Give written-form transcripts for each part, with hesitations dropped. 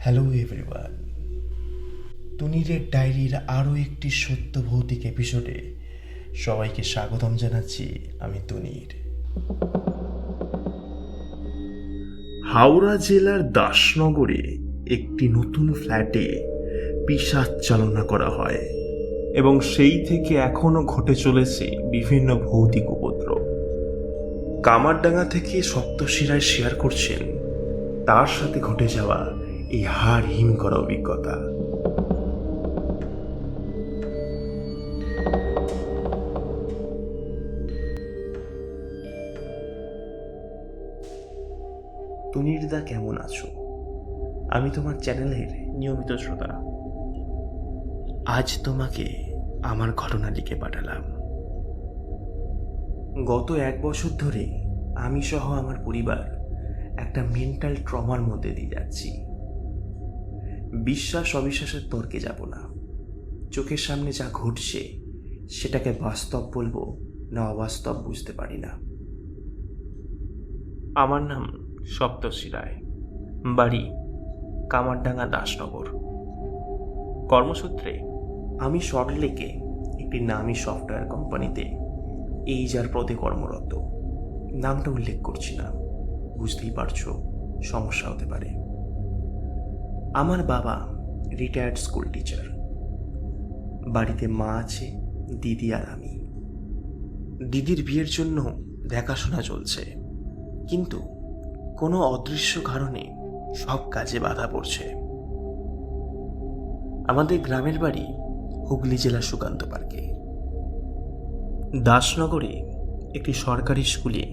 Hello everyone, তুনিরের ডায়েরির আরও একটি সত্য ভৌতিক এপিসোডে সবাইকে স্বাগতম জানাচ্ছি। আমি তুনির। হাওড়া জেলার দাসনগরে একটি নতুন ফ্ল্যাটে পিশাচ চালনা করা হয় এবং সেই থেকে এখনো ঘটে চলেছে বিভিন্ন ভৌতিক উপদ্রব। কামারডাঙ্গা থেকে সপ্তশিরায় শেয়ার করছেন তার সাথে ঘটে যাওয়া এই হাড় হিম করা অভিজ্ঞতা। তুনিরদা, কেমন আছো? আমি তোমার চ্যানেলের নিয়মিত শ্রোতা। আজ তোমাকে আমার ঘটনা লিখে পাঠালাম। গত 1 বছর ধরে আমি সহ আমার পরিবার একটা মেন্টাল ট্রমার মধ্যে দিয়ে যাচ্ছি। বিশ্বাস অবিশ্বাসের তর্কে যাব না। চোখের সামনে যা ঘটছে সেটাকে বাস্তব বলবো না অবাস্তব বুঝতে পারি না। আমার নাম সপ্তর্ষি রায়, বাড়ি কামারডাঙ্গা দাসনগর। কর্মসূত্রে আমি সল্টলেকে একটি নামী সফটওয়্যার কোম্পানিতে HR পদে কর্মরত। নামটা উল্লেখ করছি না, বুঝতেই পারছো সমস্যা হতে পারে। আমার বাবা রিটায়ার্ড স্কুল টিচার। বাড়িতে মা আছে, দিদি আর আমি। দিদির বিয়ের জন্য দেখাশোনা চলছে, কিন্তু কোনো অদৃশ্য কারণে সব কাজে বাধা পড়ছে। আমাদের গ্রামের বাড়ি হুগলি জেলার সুকান্ত পার্কে। দাসনগরে একটি সরকারি স্কুলে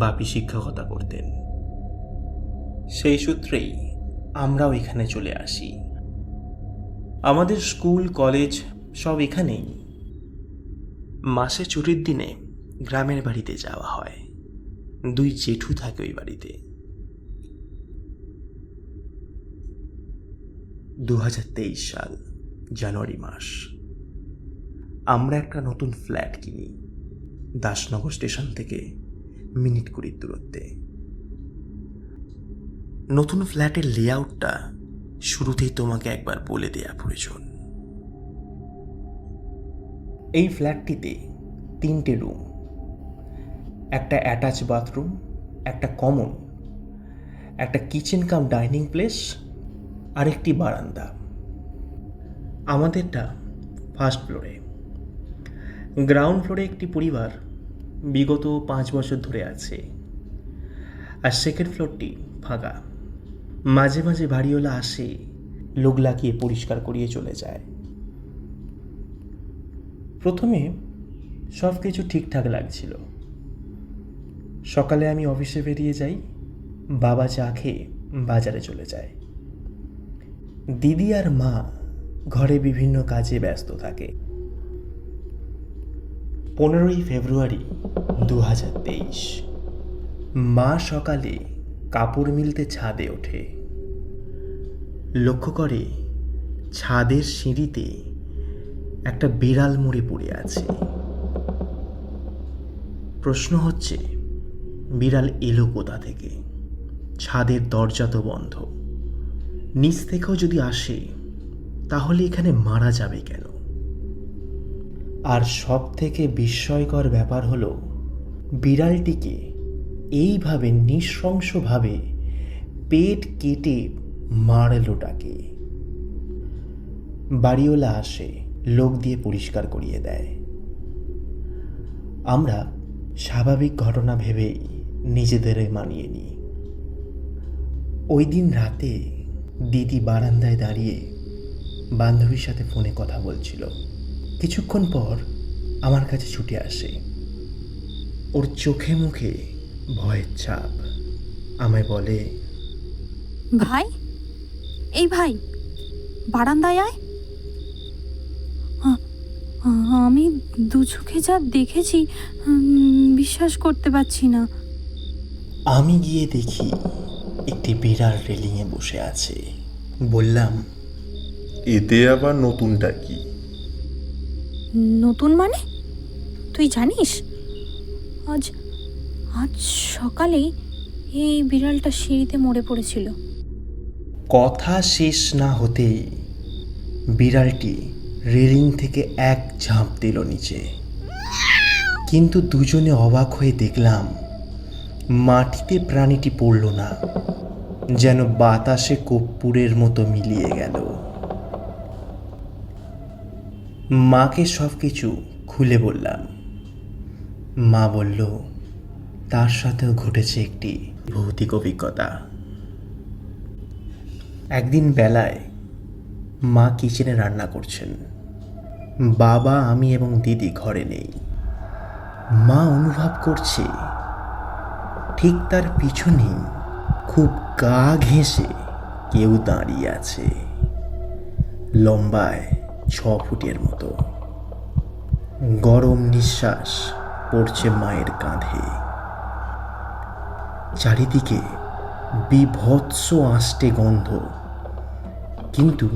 বাপি শিক্ষকতা করতেন। সেই সূত্রেই আমরাও এখানে চলে আসি। আমাদের স্কুল কলেজ সব এখানেই। মাসে ছুটির দিনে গ্রামের বাড়িতে যাওয়া হয়। 2 জেঠু থাকে ওই বাড়িতে। 2023 সাল জানুয়ারি মাস। আমরা একটা নতুন ফ্ল্যাট কিনি দাসনগর স্টেশন থেকে মিনিট 20 দূরত্বে। নতুন ফ্ল্যাটের লেআউটটা শুরুতেই তোমাকে একবার বলে দেয়া প্রয়োজন। এই ফ্ল্যাটটিতে 3টে রুম, একটা অ্যাটাচ বাথরুম, একটা কমন, একটা কিচেন কাম ডাইনিং প্লেস আর একটি বারান্দা। আমাদেরটা ফার্স্ট ফ্লোরে। গ্রাউন্ড ফ্লোরে একটি পরিবার বিগত 5 বছর ধরে আছে, আর সেকেন্ড ফ্লোরটি ফাঁকা। মাঝে মাঝে বাড়িওয়ালা আসে, লোক লাগিয়ে পরিষ্কার করিয়ে চলে যায়। প্রথমে সব কিছু ঠিকঠাক লাগছিল। সকালে আমি অফিসে বেরিয়ে যাই, বাবা চা খেয়ে বাজারে চলে যায়। দিদি আর মা ঘরে বিভিন্ন কাজে ব্যস্ত থাকে। 15ই ফেব্রুয়ারি 2023। মা সকালে কাপড় মিলতে ছাদে ওঠে। লক্ষ্য করে ছাদের সিঁড়িতে একটা বিড়াল মরে পড়ে আছে। প্রশ্ন হচ্ছে, বিড়াল এলো কোথা থেকে? ছাদের দরজা তো বন্ধ। নিচ থেকেও যদি আসে তাহলে এখানে মারা যাবে কেন? আর সব থেকে বিস্ময়কর ব্যাপার হলো, বিড়ালটিকে এইভাবে নৃশংসভাবে পেট কেটে মারলোটাকে। বাড়িওয়ালা আসে, লোক দিয়ে পরিষ্কার করিয়ে দেয়। আমরা স্বাভাবিক ঘটনা ভেবেই নিজেদের মানিয়ে নিই। ওই দিন রাতে দিদি বারান্দায় দাঁড়িয়ে বান্ধবীর সাথে ফোনে কথা বলছিল। কিছুক্ষণ পর আমার কাছে ছুটে আসে। ওর চোখে মুখে ভয়ের ছাপ। আমায় বলে, ভাই, এই ভাই, বারান্দায় আয়। আমি 2 চোখে যা দেখেছি বিশ্বাস করতে পারছি না। আমি গিয়ে দেখি একটি বিড়াল রেলিংয়ে বসে আছে। বললাম, এতে আবার নতুনটা কি? নতুন মানে? তুই জানিস, আজ আজ সকালে এই বিড়ালটা সিঁড়িতে মরে পড়েছিল। কথা শেষ না হতেই বিড়ালটি রেলিং থেকে এক ঝাঁপ দিল নিচে। কিন্তু দুজনে অবাক হয়ে দেখলাম মাটিতে প্রাণীটি পড়ল না, যেন বাতাসে কর্পূরের মতো মিলিয়ে গেল। মাকে সব কিছু খুলে বললাম। মা বলল তার সাথেও ঘটেছে একটি ভৌতিক অভিজ্ঞতা। একদিন বেলায় মা কিচেনে রান্না করছেন। বাবা, আমি এবং দিদি ঘরে নেই। মা অনুভব করছে ঠিক তার পিছনেই খুব গা ঘেঁষে কেউ দাঁড়িয়ে আছে, লম্বায় 6 ফুটের মতো। গরম নিঃশ্বাস পড়ছে মায়ের কাঁধে। চারিদিকে বীভৎস আষ্টে গন্ধ। কিন্তু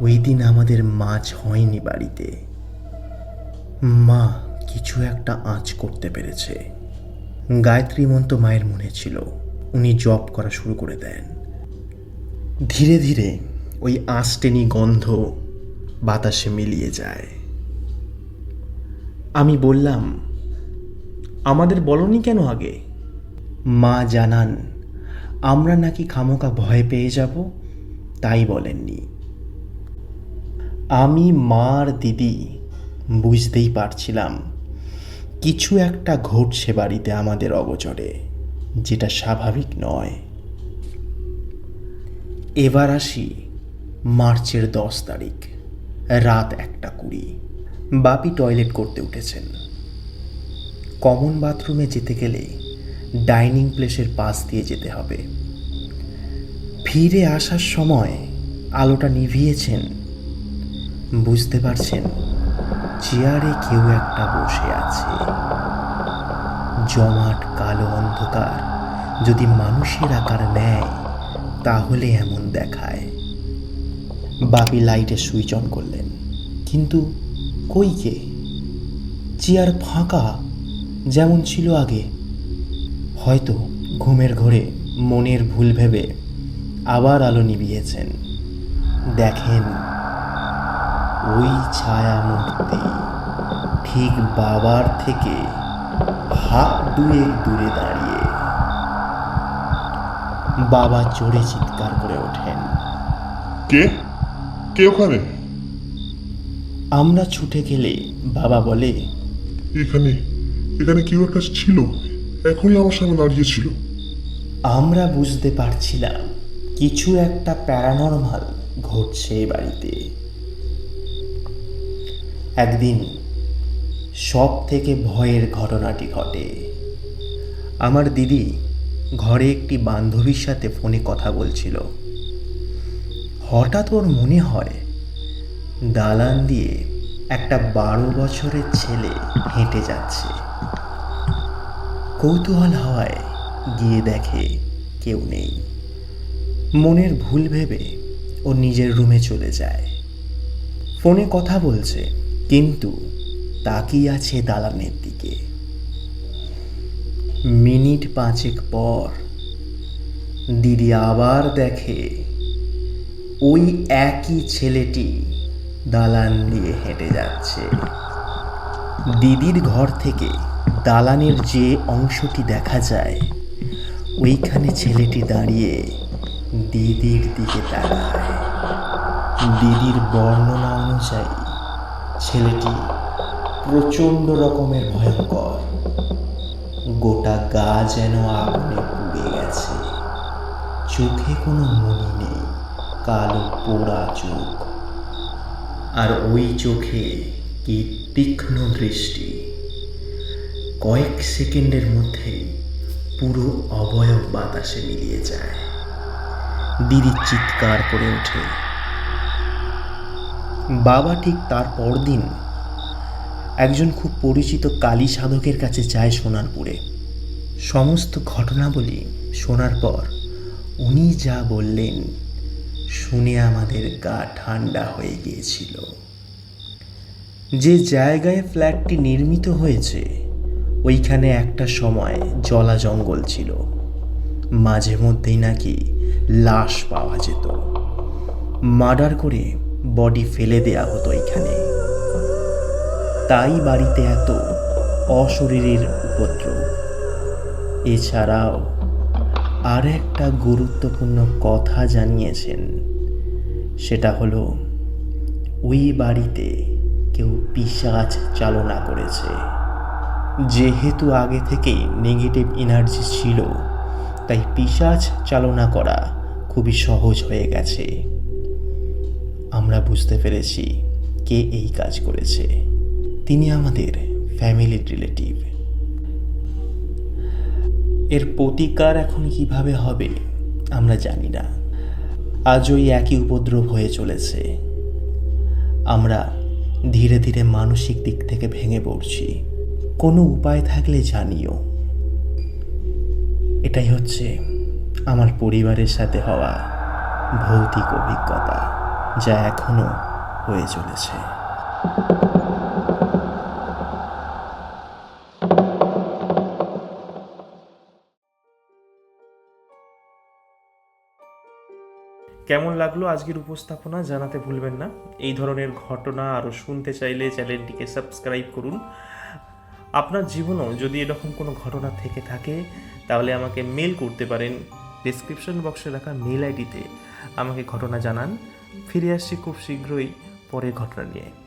ওই দিন আমাদের মাছ হয়নি বাড়িতে। মা কিছু একটা আঁচ করতে পেরেছে। গায়ত্রী মন্ত্র মায়ের মনে ছিল। উনি জপ করা শুরু করে দেন। ধীরে ধীরে ওই আঁচটেনি গন্ধ বাতাসে মিলিয়ে যায়। আমি বললাম, আমাদের বলনি কেন আগে? মা জানান আমরা নাকি খামোকা ভয় পেয়ে যাব, তাই বলেননি। আমি, মা আর দিদি বুঝতেই পারছিলাম কিছু একটা ঘটছে বাড়িতে আমাদের অগোচরে, যেটা স্বাভাবিক নয়। এবার আসি মার্চের 10 তারিখ, রাত 1:20। বাপি টয়লেট করতে উঠেছেন। কমন বাথরুমে যেতে গেলে ডাইনিং প্লেসের পাশ দিয়ে যেতে হবে। ফিরে আসার সময় আলোটা নিভিয়েছেন। বুঝতে পারছেন চেয়ারে কেউ একটা বসে আছে। জমাট কালো অন্ধকার যদি মানুষের আকার নেয় তাহলে এমন দেখায়। বাপি লাইটের সুইচ অন করলেন, কিন্তু কই কে? চেয়ার ফাঁকা, যেমন ছিল আগে। হয়তো ঘুমের ঘোরে মনের ভুল ভেবে আবার আলো নিভিয়েছেন। দেখেন ওই ছায়া মূর্তি ঠিক বাবার থেকে হাত 2 দূরে দাঁড়িয়ে। বাবা জোরে চিৎকার করে ওঠেন। কে কে ওখানে? আমরা ছুটে গেলে বাবা বলে, এখানে এখানে কেউ একটা ছিল, এখনই আমার সামনে দাঁড়িয়েছিল। আমরা বুঝতে পারছিলাম কিছু একটা প্যারানরমাল ঘটছে এই বাড়িতে। একদিন সব থেকে ভয়ের ঘটনাটি ঘটে। আমার দিদি ঘরে একটি বান্ধবীর সাথে ফোনে কথা বলছিল। হঠাৎ ওর মনে হয় দালান দিয়ে একটা 12 বছরের ছেলে হেঁটে যাচ্ছে। কৌতূহল হওয়ায় গিয়ে দেখে কেউ নেই। মনের ভুল ভেবে ও নিজের রুমে চলে যায়। ফোনে কথা বলছে, কিন্তু তাকিয়ে আছে দালানের দিকে। মিনিট 5 পর দিদি আবার দেখে ওই একই ছেলেটি দালান দিয়ে হেঁটে যাচ্ছে। দিদির ঘর থেকে দালানের যে অংশটি দেখা যায়, ওইখানে ছেলেটি দাঁড়িয়ে দিদির দিকে তাকায়। দিদির বর্ণনা অনুযায়ী ছেলেটি প্রচণ্ড রকমের ভয়ঙ্কর। গোটা গা যেন আগুনে পুড়ে গেছে। চোখে কোনো মনি নেই, কালো পোড়া চোখ। আর ওই চোখে কি তীক্ষ্ণ দৃষ্টি। কয়েক সেকেন্ডের মধ্যেই পুরো অবয়ব বাতাসে মিলিয়ে যায়। দিদি চিৎকার করে ওঠে। বাবা ঠিক তার পরদিন একজন খুব পরিচিত কালী সাধকের কাছে যায় সোনারপুরে। সমস্ত ঘটনাবলী শোনার পর উনি যা বললেন শুনে আমাদের গা ঠান্ডা হয়ে গিয়েছিল। যে জায়গায় ফ্ল্যাটটি নির্মিত হয়েছে ওইখানে একটা সময় জলা জঙ্গল ছিল। মাঝে মধ্যেই নাকি লাশ পাওয়া যেত। মার্ডার করে বডি ফেলে দেয়া হতো এখানে। তাই বাড়িতে এত অশরীরীর উপদ্রব। এছাড়াও আর একটা গুরুত্বপূর্ণ কথা জানিয়েছেন, সেটা হলো ওই বাড়িতে কেউ পিশাচ চালনা করেছে। যেহেতু আগে থেকেই নেগেটিভ এনার্জি ছিল, তাই পিশাচ চালনা করা খুবই সহজ হয়ে গেছে। আমরা বুঝতে পেরেছি কে এই কাজ করেছে। তিনি আমাদের ফ্যামিলির রিলেটিভ। এর প্রতিকার এখন কিভাবে হবে আমরা জানি না। আজও একই উপদ্রব হয়ে চলেছে। আমরা ধীরে ধীরে মানসিক দিক থেকে ভেঙে পড়ছি। কোনো উপায় থাকলে জানিও। এটাই হচ্ছে আমার পরিবারের সাথে হওয়া ভৌতিক অভিজ্ঞতা, যা এখনো হয়ে চলেছে। কেমন লাগলো আজকের উপস্থাপনা জানাতে ভুলবেন না। এই ধরনের ঘটনা আরও শুনতে চাইলে চ্যানেলটিকে সাবস্ক্রাইব করুন। আপনার জীবনেও যদি এরকম কোনো ঘটনা থেকে থাকে তাহলে আমাকে মেল করতে পারেন। ডেসক্রিপশন বক্সে রাখা মেল আইডিতে আমাকে ঘটনা জানান। ফিরে আসছি খুব শীঘ্রই পরের ঘটনা নিয়ে।